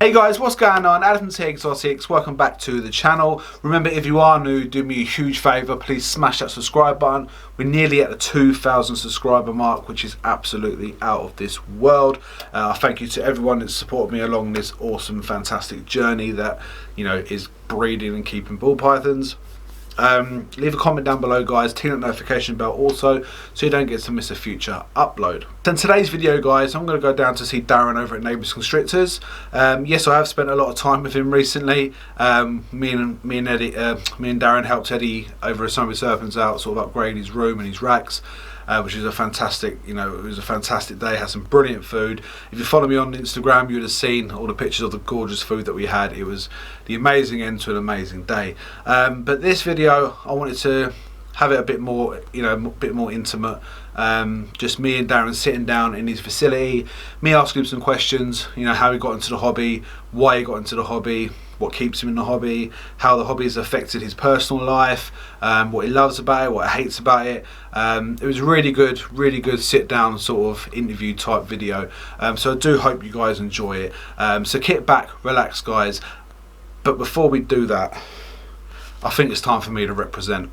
Hey guys, what's going on? Adam's here, Exotics. Welcome back to the channel. Remember, if you are new, do me a huge favour, please smash that subscribe button. We're nearly at the 2,000 subscriber mark, which is absolutely out of this world. Thank you to everyone that's supported me along this awesome, fantastic journey that, you know, is breeding and keeping ball pythons. Leave a comment down below, guys. Turn that notification bell also, so you don't get to miss a future upload. So in today's video, guys, I'm going to go down to see Darran over at Neighbours Constrictors. Yes, I have spent a lot of time with him recently. Me and Darran helped Eddie over a summer serpents out, sort of upgrade his room and his racks. Which is a fantastic, you know, it was a fantastic day. Had some brilliant food. If you follow me on Instagram, you would have seen all the pictures of the gorgeous food that we had. It was the amazing end to an amazing day. But this video, I wanted to have it a bit more, you know, a bit more intimate. Just me and Darran sitting down in his facility, me asking him some questions, you know, how he got into the hobby, why he got into the hobby, what keeps him in the hobby, how the hobby has affected his personal life, what he loves about it, what he hates about it. It was a really good sit down sort of interview type video. So I do hope you guys enjoy it. So kick back, relax, guys. But before we do that, I think it's time for me to represent.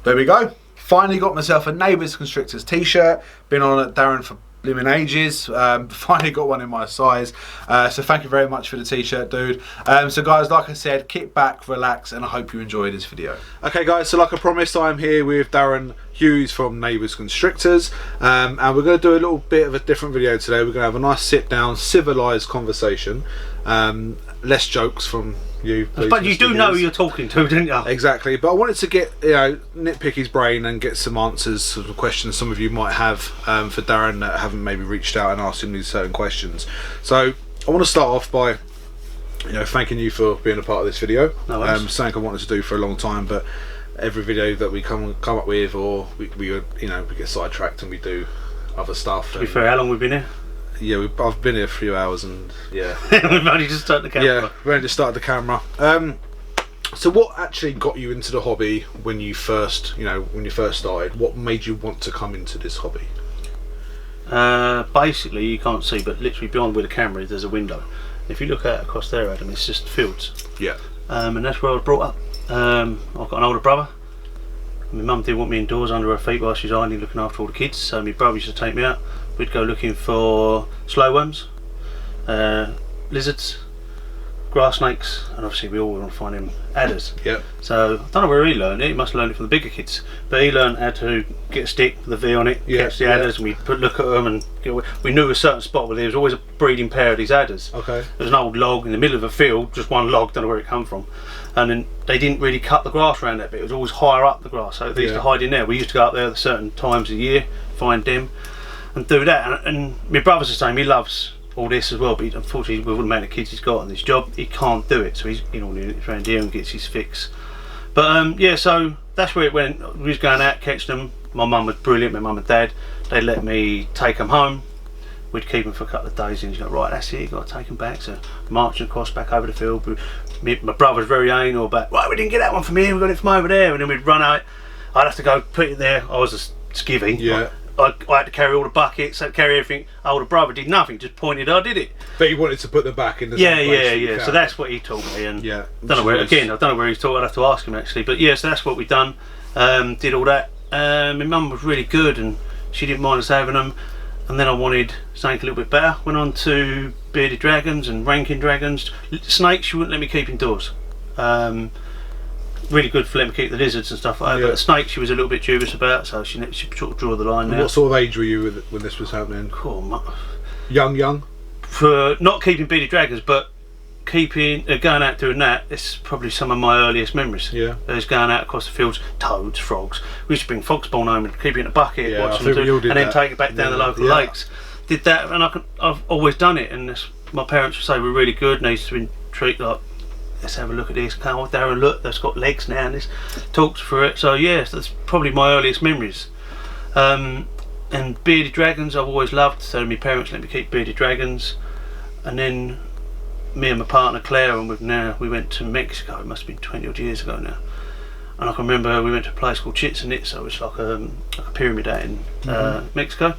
There we go. Finally got myself a Neighbours Constrictors t-shirt. Been on at Darran for blooming ages. Finally got one in my size. So thank you very much for the t-shirt, dude. So guys, like I said, kick back, relax, and I hope you enjoy this video. Okay guys, so like I promised, I'm here with Darran Hughes from Neighbours Constrictors. And we're going to do a little bit of a different video today. We're going to have a nice sit down, civilised conversation. Less jokes from you, please, but you do know who you're talking to, don't you? Exactly, but I wanted to get, you know, nitpick his brain and get some answers to the questions some of you might have for Darran that haven't maybe reached out and asked him these certain questions. So I want to start off by, you know, thanking you for being a part of this video. No worries. Something I wanted to do for a long time, but every video that we come up with, or we you know, we get sidetracked and we do other stuff. To be fair, how long we've been here? Yeah, I've been here a few hours, and yeah, we've only just started the camera. Yeah, we only just started the camera. So what actually got you into the hobby when you first, started? What made you want to come into this hobby? Basically, you can't see, but literally behind where the camera is, there's a window. If you look out across there, Adam, it's just fields. Yeah. And that's where I was brought up. I've got an older brother. My mum didn't want me indoors under her feet while she's idling looking after all the kids, so my brother used to take me out. We'd go looking for slow worms, lizards, grass snakes, and obviously we all want to find him adders. Yep. So I don't know where he learned it. He must have learned it from the bigger kids. But he learned how to get a stick with a V on it, catch the adders, and we'd look at them, and we knew a certain spot where there was always a breeding pair of these adders. Okay. There was an old log in the middle of a field, just one log, don't know where it come from. And then they didn't really cut the grass around that bit. It was always higher up the grass, so they used to hide in there. We used to go up there at certain times of the year, find them, and do that. And my brother's the same. He loves all this as well, but unfortunately with all the amount of kids he's got on this job, he can't do it, so he's around here and gets his fix. But yeah, so that's where it went. We was going out, catch them. My mum was brilliant, my mum and dad. They let me take them home. We'd keep them for a couple of days, and he's like, right, that's it, you've got to take them back. So marching across back over the field. My brother's very anal about, right, we didn't get that one from here, we got it from over there. And then we'd run out. I'd have to go put it there. I was a skivvy. Yeah. I had to carry all the buckets, carry everything. Older brother did nothing, just pointed, I did it. But he wanted to put them back in the same place. Yeah. So that's what he taught me. And I don't know where he's taught. I'd have to ask him actually. But yeah, so that's what we've done. Did all that. My mum was really good, and she didn't mind us having them. And then I wanted something a little bit better. Went on to bearded dragons and ranking dragons. Snakes, she wouldn't let me keep indoors. Really good for letting me keep the lizards and stuff like that, but the snakes she was a little bit dubious about, so she sort of drew the line there. What sort of age were you when this was happening? Cool. Young? For not keeping bearded dragons, but keeping going out doing that, it's probably some of my earliest memories. Yeah. There's going out across the fields, toads, frogs. We used to bring foxball home and keep it in a bucket, watch them do, and then take it back down the local lakes. Did that, and I've always done it, and my parents would say we're really good, and they used to be treated like, let's have a look at this. Come on, Darran, look, that's got legs now, and this talks for it. So yes, that's probably my earliest memories. And bearded dragons I've always loved, so my parents let me keep bearded dragons. And then me and my partner Claire, and we went to Mexico. It must have been 20 odd years ago now. And I can remember we went to a place called Chichen Itza, which is like a pyramid out in Mexico.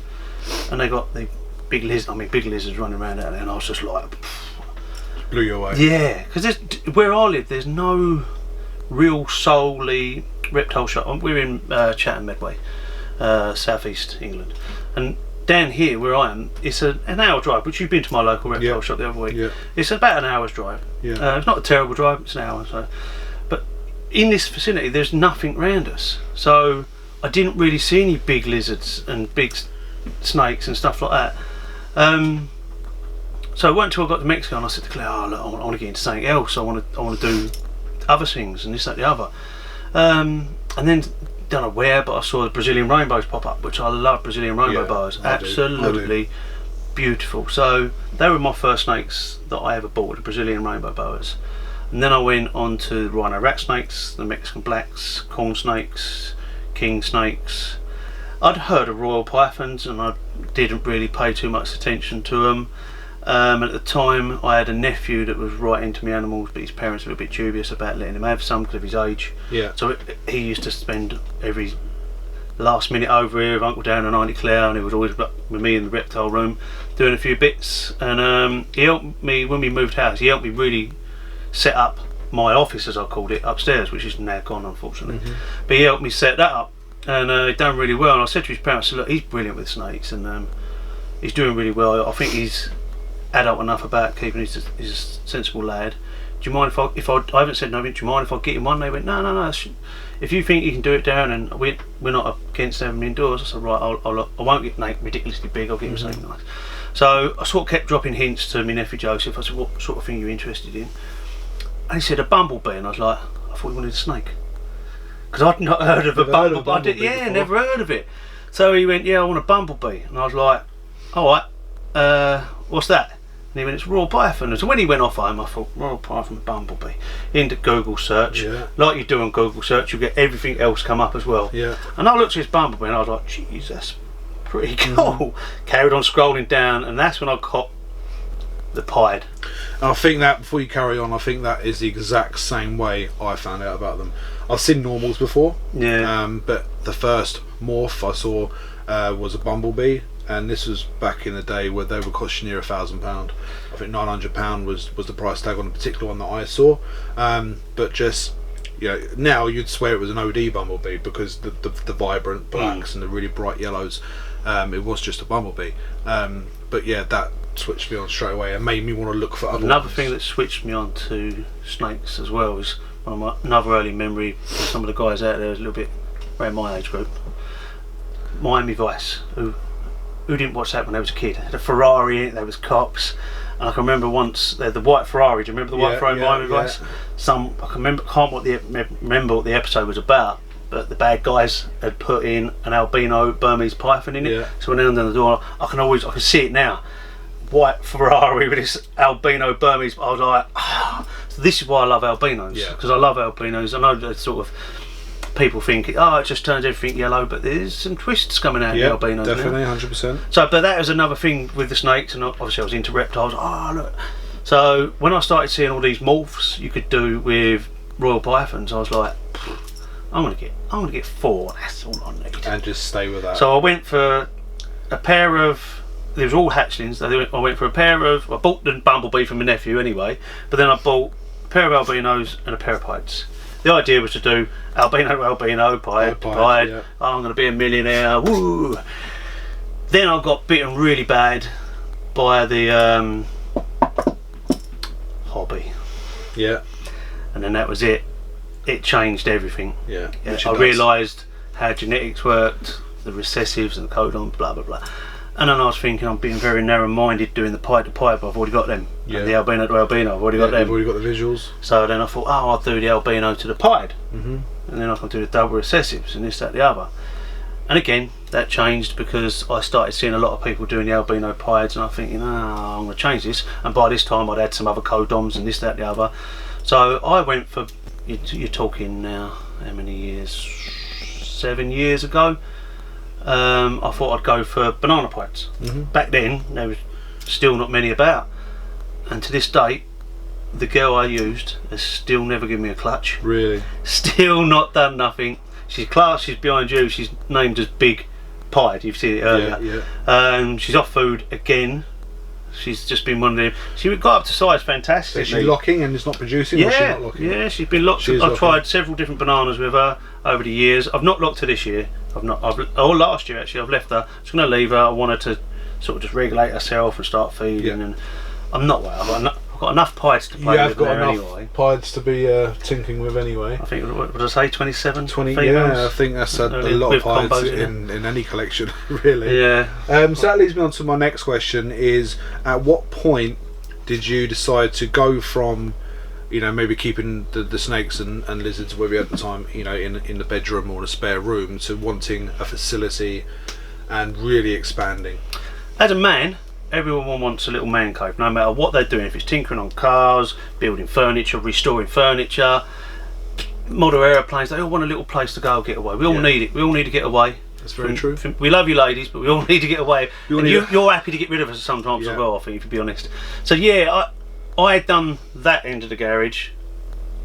And they got the big lizards running around out there, and I was just like, blew you away. Yeah, because where I live, there's no real solely reptile shop. We're in Chatham Medway, southeast England, and down here where I am, it's an hour drive. Which you've been to my local reptile shop the other week. Yeah. It's about an hour's drive. Yeah. It's not a terrible drive. It's an hour. So, but in this vicinity, there's nothing around us. So I didn't really see any big lizards and big snakes and stuff like that. So I went until I got to Mexico, and I said to Claire, "Oh, look, I want to get into something else. I want to do other things and this, that, the other." And then don't know where, but I saw the Brazilian rainbows pop up, which I love. Brazilian rainbow boas, absolutely beautiful. So they were my first snakes that I ever bought, the Brazilian rainbow boas. And then I went on to the rhino rat snakes, the Mexican blacks, corn snakes, king snakes. I'd heard of royal pythons, and I didn't really pay too much attention to them. At the time, I had a nephew that was right into me animals, but his parents were a bit dubious about letting him have some because of his age. Yeah. So he used to spend every last minute over here with Uncle Dan and Auntie Claire, and he was always with me in the reptile room doing a few bits. And he helped me when we moved house. He helped me really set up my office, as I called it, upstairs, which is now gone, unfortunately. But he helped me set that up, and he'd done really well. And I said to his parents, "Look, he's brilliant with snakes, and he's doing really well. I think he's adult enough about keeping he's a sensible lad. Do you mind if I haven't said nothing, do you mind if I get him one?" They went, no, if you think you can do it, Darran, and we're not against having him indoors. I said, right, I won't get ridiculously big, I'll get him something nice. So I sort of kept dropping hints to my nephew Joseph. I said, what sort of thing are you interested in? And he said, a bumblebee. And I was like, I thought you wanted a snake, because I'd not heard of a bumblebee. Never heard of it. So he went, yeah, I want a bumblebee. And I was like, alright, what's that? And he went, it's royal python. And so when he went off home, I thought, royal python bumblebee. Into Google search, like you do on Google search, you get everything else come up as well. Yeah. And I looked at his bumblebee and I was like, geez, that's pretty cool. Carried on scrolling down, and that's when I caught the pied. I think that, before you carry on, I think that is the exact same way I found out about them. I've seen normals before, but the first morph I saw was a bumblebee. And this was back in the day where they would cost you near £1,000. I think £900 was the price tag on the particular one that I saw. But just, now you'd swear it was an OD bumblebee because the vibrant blacks and the really bright yellows. It was just a bumblebee. But yeah, that switched me on straight away and made me want to look for other Another ones. thing that switched me on to snakes as well is another early memory for some of the guys out there, is a little bit around my age group. Miami Vice, who didn't watch that when they was a kid? Had a Ferrari in it, there was cops, and I can remember once they had the white Ferrari. Do you remember the white Ferrari Miami Vice? Can't remember what the episode was about, but the bad guys had put in an albino Burmese python in it. So when I opened the door, I can see it now. White Ferrari with this albino Burmese. I was like, so this is why I love albinos, because I love albinos. I know that sort of people think, it just turns everything yellow, but there's some twists coming out of the albinos. Definitely, 100%. So, but that was another thing with the snakes, and obviously I was into reptiles. Look. So when I started seeing all these morphs you could do with royal pythons, I was like, I'm gonna get 4. That's all I need. And just stay with that. So I went for a pair of. They was all hatchlings. I went for a pair of. I bought the bumblebee from my nephew anyway, but then I bought a pair of albinos and a pair of pieds. The idea was to do albino, pied. I'm going to be a millionaire. Woo! Then I got bitten really bad by the hobby. Yeah. And then that was it. It changed everything. Yeah. I realised how genetics worked, the recessives and the codons, blah blah blah. And then I was thinking, I'm being very narrow-minded doing the pied to pied, but I've already got them. And the albino to albino, I've already got them. You've already got the visuals. So then I thought, I'll do the albino to the pied. And then I can do the double recessives and this, that, the other. And again, that changed because I started seeing a lot of people doing the albino pieds, and I'm thinking, I'm going to change this. And by this time, I'd had some other codoms and this, that, the other. So I went for, you're talking now, how many years? 7 years ago. I thought I'd go for banana pieds. Back then there was still not many about, and to this date the girl I used has still never given me a clutch. Really? Still not done nothing. She's class, she's behind you, she's named as Big pied. You've seen it earlier. She's off food again. She's just been one of them. She got up to size fantastic. Is she locking and it's not producing? Yeah, or she's not locking? Yeah, she's been locked. I've tried several different bananas with her over the years. I've not locked her this year. Last year actually. I've left her. I'm just going to leave her. I want her to sort of just regulate herself and start feeding. And I'm not well. I've got enough pies to play with there anyway. You've got enough pies to be tinkering with anyway. I think, what did I say, 27 20 females? Yeah, I think that's a lot of pies in any collection, really. Yeah. So that leads me on to my next question is, at what point did you decide to go from, you know, maybe keeping the snakes and lizards where we had at the time, you know, in the bedroom or a spare room, to wanting a facility and really expanding? As a man, everyone wants a little man cave, no matter what they're doing. If it's tinkering on cars, building furniture, restoring furniture, model aeroplanes, they all want a little place to go get away. We all need it. We all need to get away. That's very true. We love you ladies, but we all need to get away. You're happy to get rid of us sometimes as well, I think, to be honest. So yeah, I had done that end of the garage.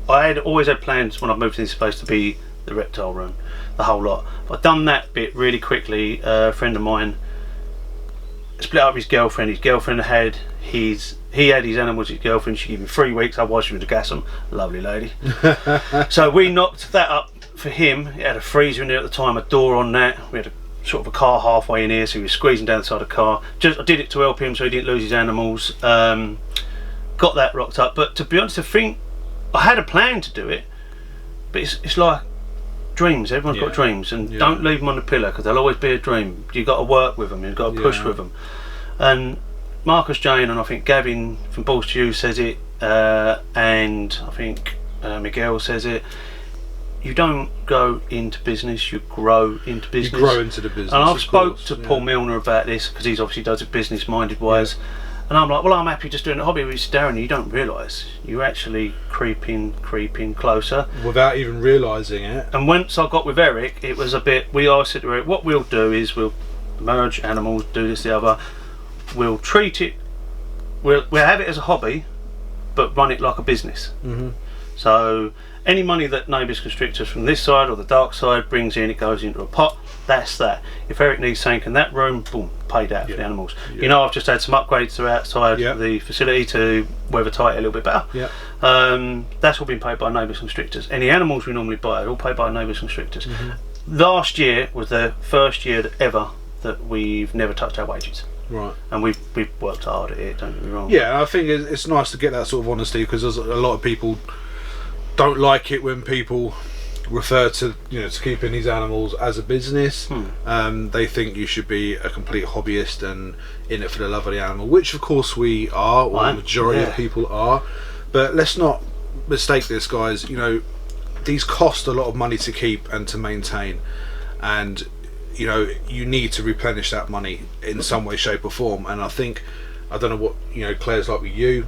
I had always had plans when I moved to this place to be the reptile room, the whole lot. I'd done that bit really quickly. A friend of mine split up with his girlfriend. His girlfriend had he had his animals. His girlfriend, she gave him 3 weeks. Otherwise, she would gas them. Lovely lady. So we knocked that up for him. It had a freezer in there at the time, a door on that. We had a sort of a car halfway in here, so he was squeezing down the side of the car. I did it to help him so he didn't lose his animals. Got that rocked up. But to be honest, I think I had a plan to do it, but it's like dreams. Everyone's got dreams, and don't leave them on the pillow, because they'll always be a dream. You've got to work with them. You've got to push with them. And Marcus Jane and I think Gavin from Balls to Hughes says it, and I think Miguel says it. You don't go into business, you grow into business. You grow into the business. And I've spoke to Paul Milner about this, because he's obviously does it business minded wise. And I'm like, well, I'm happy just doing a hobby with Darran. You don't realise you're actually creeping closer without even realising it. And once I got with Eric, it was a bit. We always said to Eric, what we'll do is we'll merge animals, do this, the other. We'll treat it. We'll have it as a hobby, but run it like a business. So any money that Neighbours Constrictors from this side or the dark side brings in, it goes into a pot. That's that. If Eric needs something in that room, boom, paid out for the animals. You know, I've just had some upgrades to outside the facility to weather tight a little bit better. That's all been paid by Neighbours Constrictors. Any animals we normally buy are all paid by Neighbours Constrictors. Last year was the first year ever that we've never touched our wages. Right. And we've worked hard at it, don't get me wrong. Yeah, I think it's nice to get that sort of honesty, because there's a lot of people don't like it when people refer to, you know, to keeping these animals as a business. They think you should be a complete hobbyist and in it for the love of the animal, which of course we are, or the majority of people are. But let's not mistake this, guys. You know, these cost a lot of money to keep and to maintain, and you know, you need to replenish that money in some way, shape or form. And I think, I don't know what, you know, Claire's like with you,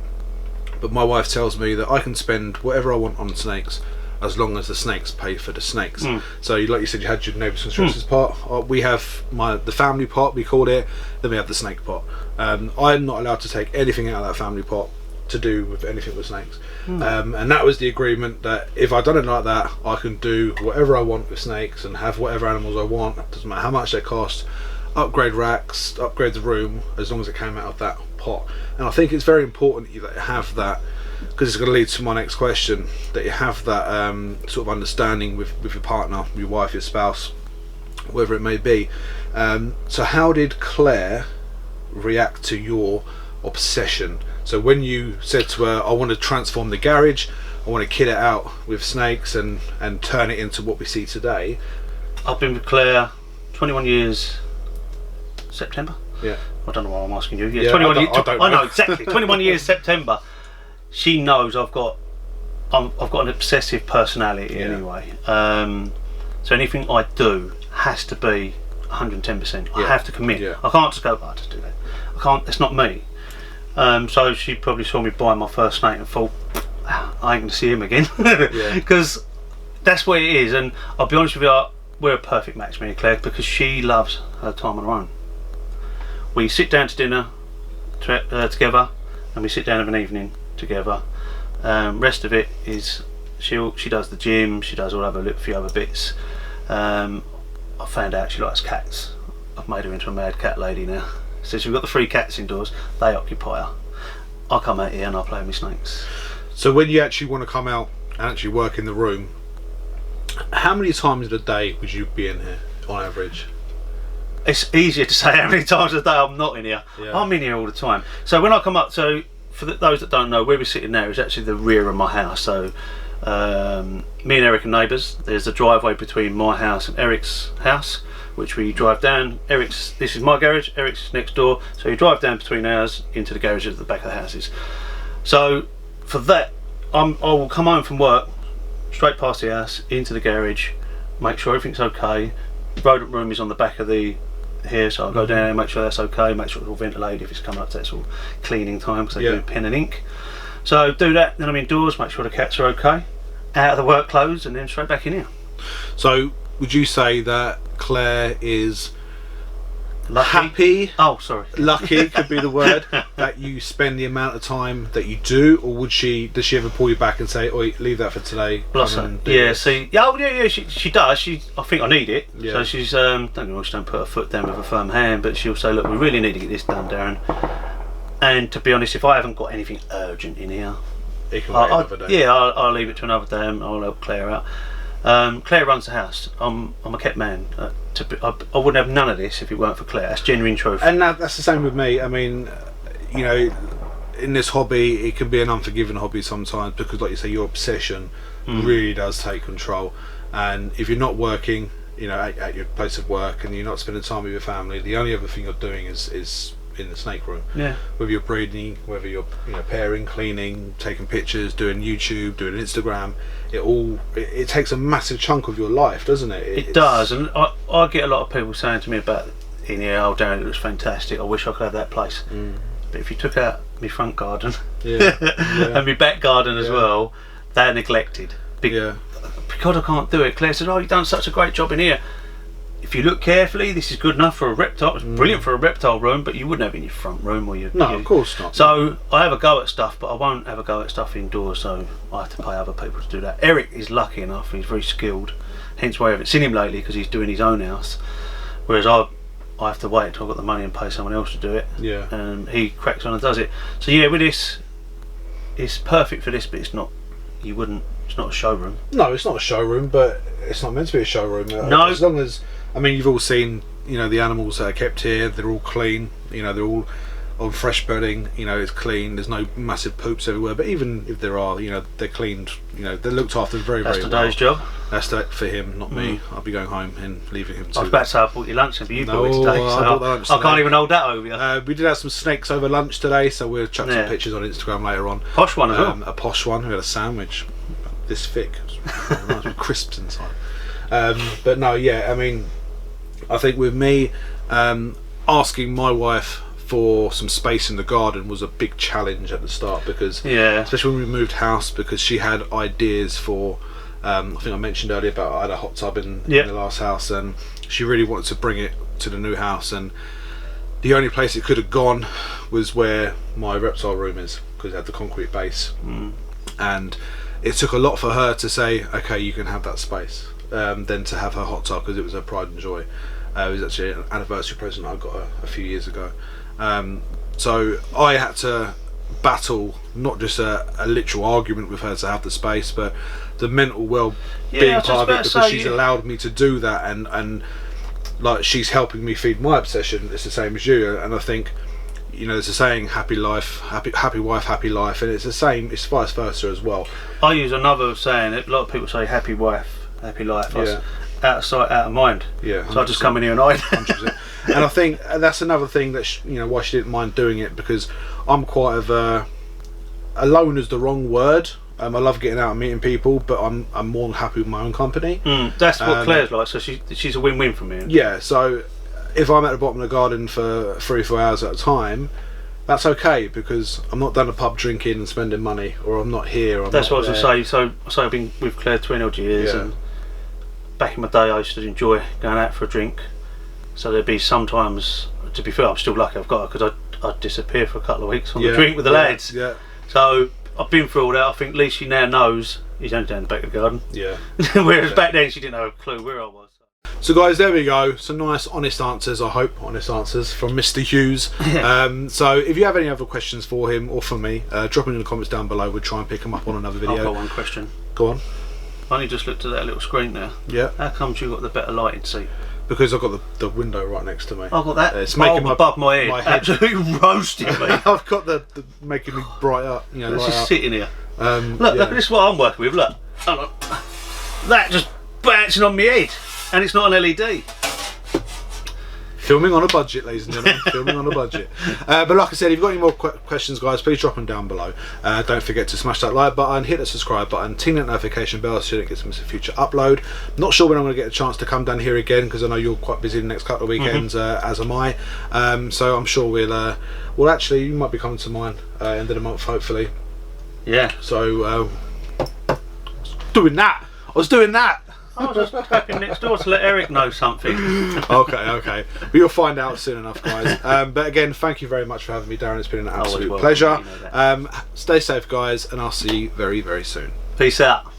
but my wife tells me that I can spend whatever I want on snakes as long as the snakes pay for the snakes. So like you said, you had your Neighbours Constrictors part. We have the family pot, we called it, then we have the snake pot. I'm not allowed to take anything out of that family pot to do with anything with snakes. And that was the agreement, that if I done it like that, I can do whatever I want with snakes and have whatever animals I want. It doesn't matter how much they cost, upgrade racks, upgrade the room, as long as it came out of that pot. And I think it's very important that you have that, because it's going to lead to my next question, that you have that sort of understanding with your partner, your wife, your spouse, whatever it may be. So how did Claire react to your obsession? So when you said to her, I want to transform the garage, I want to kit it out with snakes and turn it into what we see today. I've been with Claire 21 years September. Yeah. I don't know why I'm asking you. Yeah, 21 years. I know exactly. 21 years September. She knows I've got an obsessive personality anyway. So anything I do has to be 110%. I have to commit. I can't just go, I just do that. I can't. It's not me. So she probably saw me buy my first snake and thought, I ain't going to see him again, because that's what it is. And I'll be honest with you, we're a perfect match, me and Claire, because she loves her time on her own. We sit down to dinner together, and we sit down of an evening together. Rest of it is she does the gym, she does all other few other bits. I found out she likes cats. I've made her into a mad cat lady now. So we've got the 3 cats indoors, they occupy her. I'll come out here and I'll play with my snakes. So when you actually want to come out and actually work in the room, how many times a day would you be in here on average? It's easier to say how many times a day I'm not in here. Yeah. I'm in here all the time. So when I come up, so for those that don't know, where we're sitting now is actually the rear of my house. So me and Eric are neighbours. There's a driveway between my house and Eric's house, which we drive down. This is my garage, Eric's next door. So you drive down between ours into the garages at the back of the houses. So for that, I will come home from work, straight past the house, into the garage, make sure everything's okay. The rodent room is on the back of here, so I'll go down and make sure that's okay, make sure it's all ventilated if it's coming up to that sort of cleaning time, because they do pen and ink. So do that, then I'm indoors, make sure the cats are okay, out of the work clothes, and then straight back in here. So would you say that Claire is Lucky. happy? Oh, sorry. Lucky could be the word, that you spend the amount of time that you do, or does she ever pull you back and say, "Oi, leave that for today"? Bless her. Yeah, see, she does. I think I need it. Yeah. So she's don't put her foot down with a firm hand, but she'll say, "Look, we really need to get this done, Darren." And to be honest, if I haven't got anything urgent in here, It can wait another day. yeah, I'll leave it to another day. And I'll help Claire out. Claire runs the house. I'm a kept man. I wouldn't have none of this if it weren't for Claire. That's genuine truth. And that's the same with me. I mean, you know, in this hobby, it can be an unforgiving hobby sometimes, because, like you say, your obsession really does take control. And if you're not working, you know, at your place of work, and you're not spending time with your family, the only other thing you're doing is in the snake room. Yeah. Whether you're breeding, whether you're pairing, cleaning, taking pictures, doing YouTube, doing Instagram, it takes a massive chunk of your life, doesn't it? It does, and I get a lot of people saying to me about in here, "Oh, Darren, it looks fantastic. I wish I could have that place." But if you took out my front garden and my back garden as well, they're neglected. Because I can't do it. Claire said, "Oh, you've done such a great job in here. If you look carefully, this is good enough for a reptile. It's brilliant for a reptile room, but you wouldn't have it in your front room or your." No, of course not. So I have a go at stuff, but I won't have a go at stuff indoors. So I have to pay other people to do that. Eric is lucky enough; he's very skilled. Hence why I haven't seen him lately, because he's doing his own house. Whereas I have to wait until I've got the money and pay someone else to do it. Yeah. And he cracks on and does it. So yeah, with this, it's perfect for this, but it's not. It's not a showroom. No, it's not a showroom, but it's not meant to be a showroom. No. As long as, I mean, you've all seen, the animals that are kept here. They're all clean. They're all on fresh bedding. It's clean. There's no massive poops everywhere. But even if there are, they're cleaned. They're looked after very, very well. That's today's job. That's that for him, not me. I'll be going home and leaving him to. I was about to say I bought you lunch, but you bought it today. I So bought the lunch I can't today. even hold that over you. We did have some snakes over lunch today, so we'll chuck some pictures on Instagram later on. Posh one as well. A posh one. We had a sandwich this thick, nice with crisps inside. But no, yeah, I mean, I think with me, asking my wife for some space in the garden was a big challenge at the start, because especially when we moved house, because she had ideas for I think I mentioned earlier about I had a hot tub in the last house, and she really wanted to bring it to the new house, and the only place it could have gone was where my reptile room is, because it had the concrete base. And it took a lot for her to say, okay, you can have that space, than to have her hot tub, because it was her pride and joy. It was actually an anniversary present I got her a few years ago. So I had to battle not just a literal argument with her to have the space, but the mental well-being part of it, because she's allowed me to do that, and like, she's helping me feed my obsession. It's the same as you, and I think, there's a saying, happy life, happy wife, happy life, and it's the same, it's vice versa as well. I use another saying. A lot of people say happy wife, happy life. Out of sight, out of mind. Yeah. So I just come in here and hide. 100%. And I think that's another thing that why she didn't mind doing it, because I'm quite alone is the wrong word. I love getting out and meeting people, but I'm more than happy with my own company. That's what Claire's like. So she's a win-win for me. Yeah. So if I'm at the bottom of the garden for 3 or 4 hours at a time, that's okay, because I'm not down the pub drinking and spending money, or I'm not here. That's what I was going to say. So I've been with Claire 20 odd years, and back in my day I used to enjoy going out for a drink. So there'd be sometimes, to be fair, I'm still lucky I've got her, because I'd disappear for a couple of weeks on the drink with the lads. Yeah. So I've been through all that. I think at least she now knows he's only down the back of the garden. Yeah. Whereas back then she didn't have a clue where I was. So guys, there we go. Some nice honest answers, I hope, honest answers from Mr. Hughes. So if you have any other questions for him or for me, drop them in the comments down below. We'll try and pick them up on another video. I've got one question. Go on. I only just looked at that little screen there. Yeah. How comes you got the better lighting seat? Because I've got the window right next to me. I've got that. It's making above my head. Absolutely roasting me. I've got the making me bright up. You know, Let's light just up. sit in here. Look, this is what I'm working with. Look. That just bouncing on my head, and it's not an LED. Filming on a budget, ladies and gentlemen. Filming on a budget. But like I said, if you've got any more questions, guys, please drop them down below. Don't forget to smash that like button, hit the subscribe button, ting that notification bell so you don't get to miss a future upload. Not sure when I'm going to get a chance to come down here again, because I know you're quite busy the next couple of weekends, as am I. So I'm sure well, actually, you might be coming to mine end of the month, hopefully. Yeah. So I was doing that. I was just tapping next door to let Eric know something. Okay. But you'll find out soon enough, guys. But again, thank you very much for having me, Darren. It's been an absolute pleasure. Stay safe, guys, and I'll see you very, very soon. Peace out.